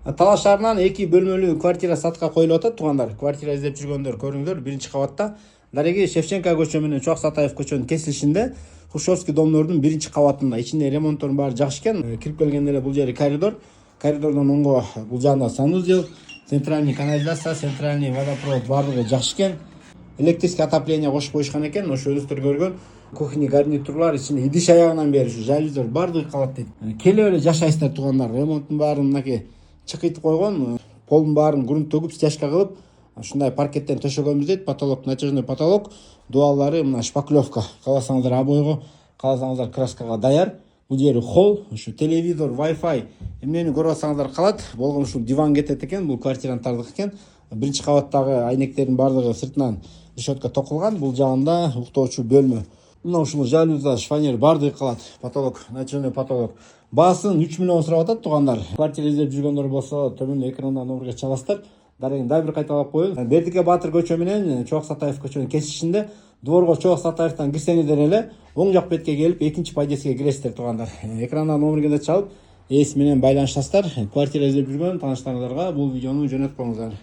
Талаш шаарынан 2 бөлмөлүү квартира сатка коюлуп атат туугандар. Квартира издеп жүргөндөр көрүңүздөр, 1-кабатта. Дареги Шевченко көчө менен Чок Сатаев көчөнүн кесилишинде Хрущевский домдордун 1-кабатында. Ичинде ремонттордун баары жакшы экен. Кирип келгенде эле бул жери коридор. Коридордон оңго бул жагында санузел, центральный канализация, центральный водопровод баардыгы жакшы экен. Электрический отопление кошуп коюшкан экен. Ошо өзүңүздөр көргөн кухня гарнитурлар ичинде идиш аягынан бери ушу жалюздар баардыгы калат дейт. Келип эле жашайсыздар туугандар. Ремонттун баарын мынакей чыкытып койгон, полдун баарын грунт төгүп стяжка кылып, ушундай паркеттен төшөгөнбүз дейт. Потолок, натяжной потолок, дуаллары мына шпаклевка. Кааласаңыздар обойго, кааласаңыздар краскага даяр. Бул жери холл, ушу телевизор, Wi-Fi эмнени көрүп алсаңыздар калат. Болгон ушул диван кетет экен, бул квартиранын тардык экен. 1-кабаттагы айнектердин баардыгы сыртынан решетка токулган. Бул жагында уктоочу бөлмө. Мына ушул жалюзда, шифонер баардыгы калат. Потолок, натяжной потолок. Баасын 3 миллион сурап атат туугандар. Квартира издеп жүргөндөр болсо, төмөндө экрандан номерге чаласыздар. Дарегин дагы бир кайталап коеюн. Бердике Батыр көчө менен Чок Сатаев көчөнүн кесишинде дворго Чок Сатаевтан кирсеңиздер эле оң жак бетке келип, 2-подъездге киресиздер туугандар. Экрандан номерге да чалып, ээси менен байланышасыздар. Квартира издеп жүргөн тааныштарыңыздарга бул видеону жөнөтүп коюңуздар.